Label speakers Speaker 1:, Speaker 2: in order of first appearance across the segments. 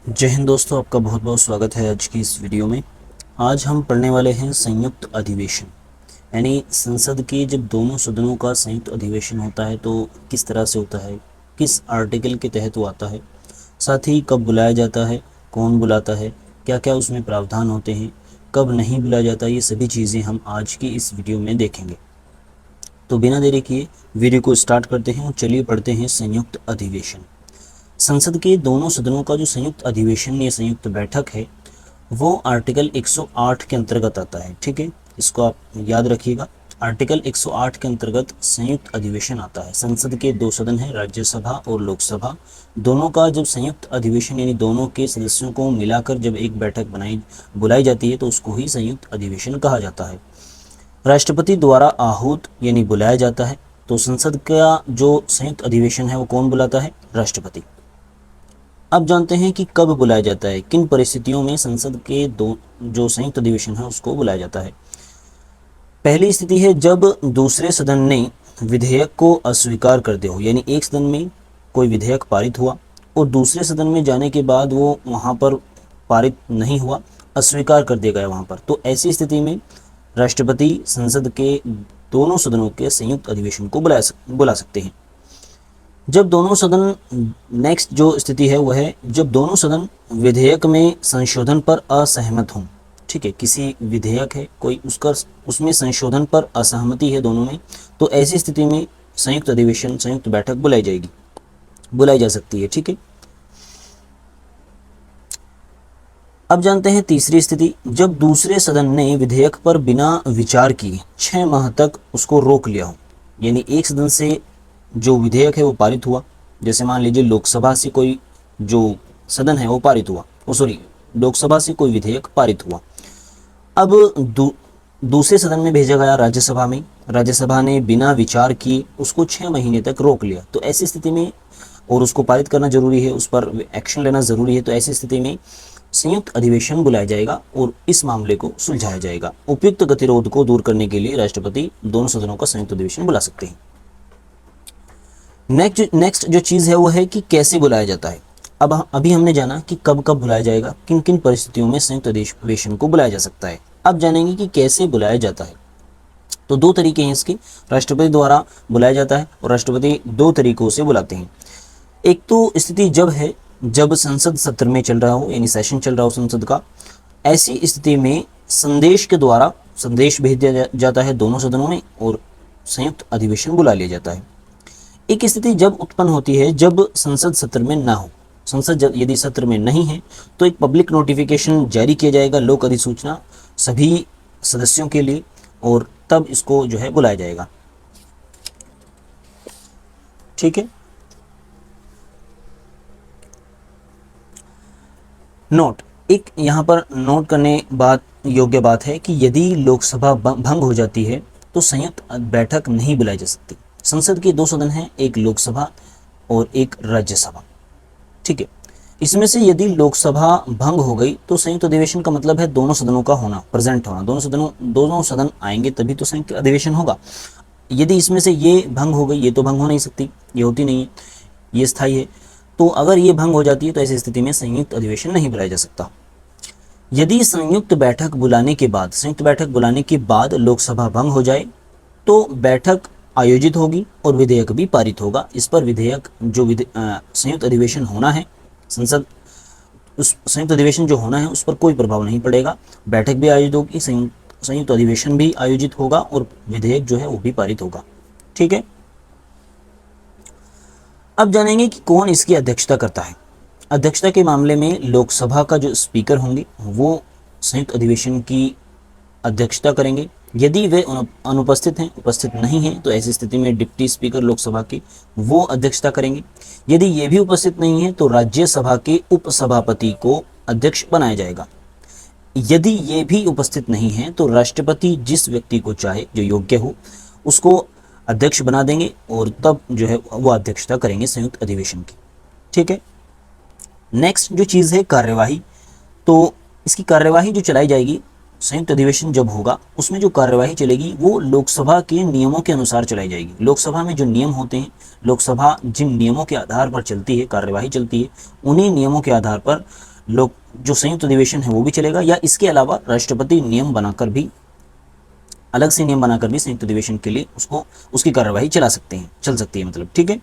Speaker 1: जय हिंद दोस्तों, आपका बहुत बहुत स्वागत है आज की इस वीडियो में। आज हम पढ़ने वाले हैं संयुक्त अधिवेशन, यानी संसद के जब दोनों सदनों का संयुक्त अधिवेशन होता है तो किस तरह से होता है, किस आर्टिकल के तहत वो आता है, साथ ही कब बुलाया जाता है, कौन बुलाता है, क्या क्या उसमें प्रावधान होते हैं, कब नहीं बुलाया जाता, ये सभी चीज़ें हम आज की इस वीडियो में देखेंगे। तो बिना देरी किए वीडियो को स्टार्ट करते हैं और चलिए पढ़ते हैं संयुक्त अधिवेशन। संसद के दोनों सदनों का जो संयुक्त अधिवेशन या संयुक्त बैठक है वो आर्टिकल 108 के अंतर्गत आता है। ठीक है, इसको आप याद रखिएगा। आर्टिकल 108 के अंतर्गत संयुक्त अधिवेशन आता है। संसद के दो सदन हैं, राज्यसभा और लोकसभा। दोनों का जब संयुक्त अधिवेशन यानी दोनों के सदस्यों को मिलाकर जब एक बैठक बुलाई जाती है तो उसको ही संयुक्त अधिवेशन कहा जाता है। राष्ट्रपति द्वारा आहूत यानी बुलाया जाता है। तो संसद का जो संयुक्त अधिवेशन है वो कौन बुलाता है? राष्ट्रपति। अब जानते हैं कि कब बुलाया जाता है, किन परिस्थितियों में संसद के दो जो संयुक्त अधिवेशन है उसको बुलाया जाता है। पहली स्थिति है जब दूसरे सदन ने विधेयक को अस्वीकार कर दिया हो, यानी एक सदन में कोई विधेयक पारित हुआ और दूसरे सदन में जाने के बाद वो वहाँ पर पारित नहीं हुआ, अस्वीकार कर दिया गया वहाँ पर, तो ऐसी स्थिति में राष्ट्रपति संसद के दोनों सदनों के संयुक्त अधिवेशन को बुला सकते हैं। जब दोनों सदन नेक्स्ट जो स्थिति है वह है जब दोनों सदन विधेयक में संशोधन पर असहमत हों। ठीक है, किसी विधेयक है कोई, उसका उसमें संशोधन पर असहमति है दोनों में, तो ऐसी स्थिति में संयुक्त अधिवेशन संयुक्त बैठक बुलाई जा सकती है। ठीक है, अब जानते हैं तीसरी स्थिति, जब दूसरे सदन ने विधेयक पर बिना विचार किए 6 माह तक उसको रोक लिया हो। यानी एक सदन से जो विधेयक है वो पारित हुआ, जैसे मान लीजिए लोकसभा से कोई जो सदन है वो पारित हुआ, लोकसभा से कोई विधेयक पारित हुआ। अब दूसरे सदन में भेजा गया राज्यसभा में, राज्यसभा ने बिना विचार किए उसको 6 महीने तक रोक लिया, तो ऐसी स्थिति में, और उसको पारित करना जरूरी है, उस पर एक्शन लेना जरूरी है, तो ऐसी स्थिति में संयुक्त अधिवेशन बुलाया जाएगा और इस मामले को सुलझाया जाएगा। उपयुक्त गतिरोध को दूर करने के लिए राष्ट्रपति दोनों सदनों का संयुक्त अधिवेशन बुला सकते हैं। नेक्स्ट जो चीज़ है वो है कि कैसे बुलाया जाता है। अब अभी हमने जाना कि कब कब बुलाया जाएगा, किन किन परिस्थितियों में संयुक्त अधिवेशन को बुलाया जा सकता है। अब जानेंगे कि कैसे बुलाया जाता है। तो दो तरीके हैं इसके, राष्ट्रपति द्वारा बुलाया जाता है और राष्ट्रपति दो तरीकों से बुलाते हैं। एक तो स्थिति जब है जब संसद सत्र में चल रहा हो, यानी सेशन चल रहा हो संसद का, ऐसी स्थिति में संदेश के द्वारा संदेश भेज दिया जाता है दोनों सदनों में और संयुक्त अधिवेशन बुला लिया जाता है। एक स्थिति जब उत्पन्न होती है जब संसद सत्र में ना हो, संसद यदि सत्र में नहीं है तो एक पब्लिक नोटिफिकेशन जारी किया जाएगा, लोक अधिसूचना सभी सदस्यों के लिए, और तब इसको जो है बुलाया जाएगा। ठीक है, नोट, एक यहाँ पर नोट करने योग्य बात है कि यदि लोकसभा भंग हो जाती है तो संयुक्त बैठक नहीं बुलाई जा सकती। संसद के दो सदन हैं, एक लोकसभा और एक राज्यसभा। ठीक है, इसमें से यदि लोकसभा भंग हो गई तो संयुक्त अधिवेशन का मतलब है दोनों सदनों का होना, प्रेजेंट होना, दोनों सदन आएंगे तभी तो संयुक्त अधिवेशन होगा। यदि इसमें से ये भंग हो गई, ये तो भंग हो नहीं सकती, ये होती नहीं है, ये स्थायी है, तो अगर ये भंग हो जाती है तो ऐसी स्थिति में संयुक्त अधिवेशन नहीं बुलाया जा सकता। यदि संयुक्त बैठक बुलाने के बाद लोकसभा भंग हो जाए तो बैठक आयोजित होगी और विधेयक भी पारित होगा। इस पर विधेयक जो संयुक्त अधिवेशन होना है, उस संयुक्त अधिवेशन जो होना है उस पर कोई प्रभाव नहीं पड़ेगा। बैठक भी आयोजित होगी, संयुक्त अधिवेशन भी आयोजित होगा और विधेयक जो है वो भी पारित होगा। ठीक है, अब जानेंगे कि कौन इसकी अध्यक्षता करता है। अध्यक्षता के मामले में लोकसभा का जो स्पीकर होंगे वो संयुक्त अधिवेशन की अध्यक्षता करेंगे। यदि वे अनुपस्थित हैं, उपस्थित नहीं हैं, तो ऐसी स्थिति में डिप्टी स्पीकर लोकसभा के वो अध्यक्षता करेंगे। यदि ये भी उपस्थित नहीं है तो राज्यसभा के उपसभापति को अध्यक्ष बनाया जाएगा। यदि ये भी उपस्थित नहीं है तो राष्ट्रपति जिस व्यक्ति को चाहे जो योग्य हो उसको अध्यक्ष बना देंगे और तब जो है वो अध्यक्षता करेंगे संयुक्त अधिवेशन की। ठीक है, नेक्स्ट जो चीज़ है कार्यवाही, तो इसकी कार्यवाही जो चलाई जाएगी संयुक्त अधिवेशन जब होगा उसमें जो कार्यवाही चलेगी वो लोकसभा के नियमों के अनुसार चलाई जाएगी। लोकसभा में जो नियम होते हैं, लोकसभा जिन नियमों के आधार पर चलती है, कार्यवाही चलती है, उन्हीं नियमों के आधार पर लोग जो संयुक्त अधिवेशन है वो भी चलेगा, या इसके अलावा राष्ट्रपति नियम बनाकर भी, अलग से नियम बनाकर भी संयुक्त अधिवेशन के लिए उसको उसकी कार्यवाही चल सकती है मतलब, ठीक है।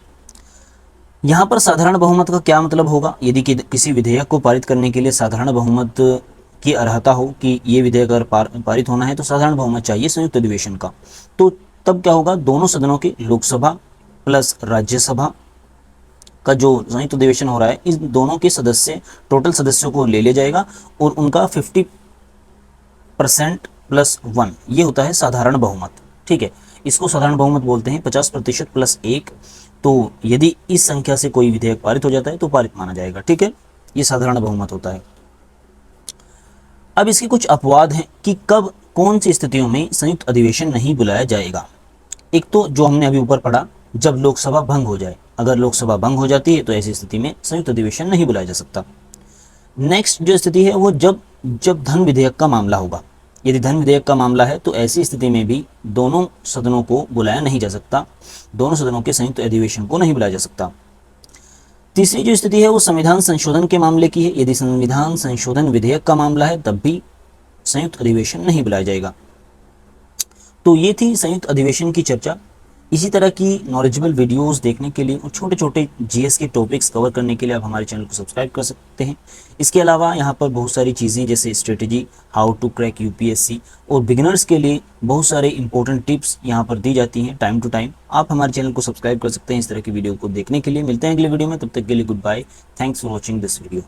Speaker 1: यहाँ पर साधारण बहुमत का क्या मतलब होगा? यदि किसी विधेयक को पारित करने के लिए साधारण बहुमत की अर्हता हो कि ये विधेयक अगर पारित होना है तो साधारण बहुमत चाहिए संयुक्त अधिवेशन का, तो तब क्या होगा, दोनों सदनों के, लोकसभा प्लस राज्यसभा का जो संयुक्त अधिवेशन हो रहा है, इन दोनों के सदस्य, टोटल सदस्यों को ले लिया जाएगा और उनका 50% प्लस 1, ये होता है साधारण बहुमत, ठीक है। इसको साधारण बहुमत बोलते हैं, 50% प्लस 1। तो यदि इस संख्या से कोई विधेयक पारित हो जाता है तो पारित माना जाएगा, ठीक है। ये साधारण बहुमत होता है। अब इसके कुछ अपवाद हैं कि कब, कौन सी स्थितियों में संयुक्त अधिवेशन नहीं बुलाया जाएगा। एक तो जो हमने अभी ऊपर पढ़ा, जब लोकसभा भंग हो जाए, अगर लोकसभा भंग हो जाती है तो ऐसी स्थिति में संयुक्त अधिवेशन नहीं बुलाया जा सकता। नेक्स्ट जो स्थिति है वो जब धन विधेयक का मामला होगा। यदि धन विधेयक का मामला है तो ऐसी स्थिति में भी दोनों सदनों को बुलाया नहीं जा सकता, दोनों सदनों के संयुक्त अधिवेशन को नहीं बुलाया जा सकता। तीसरी जो स्थिति है वो संविधान संशोधन के मामले की है। यदि संविधान संशोधन विधेयक का मामला है तब भी संयुक्त अधिवेशन नहीं बुलाया जाएगा। तो ये थी संयुक्त अधिवेशन की चर्चा। इसी तरह की नॉलेजेबल वीडियोस देखने के लिए और छोटे छोटे जीएस के टॉपिक्स कवर करने के लिए आप हमारे चैनल को सब्सक्राइब कर सकते हैं। इसके अलावा यहाँ पर बहुत सारी चीज़ें जैसे strategy, how to crack UPSC, और बिगिनर्स के लिए बहुत सारे इंपॉर्टेंट टिप्स यहाँ पर दी जाती हैं टाइम टू टाइम। आप हमारे चैनल को सब्सक्राइब कर सकते हैं इस तरह की वीडियो को देखने के लिए। मिलते हैं अगले वीडियो में, तब तक के लिए goodbye. Thanks for watching this video.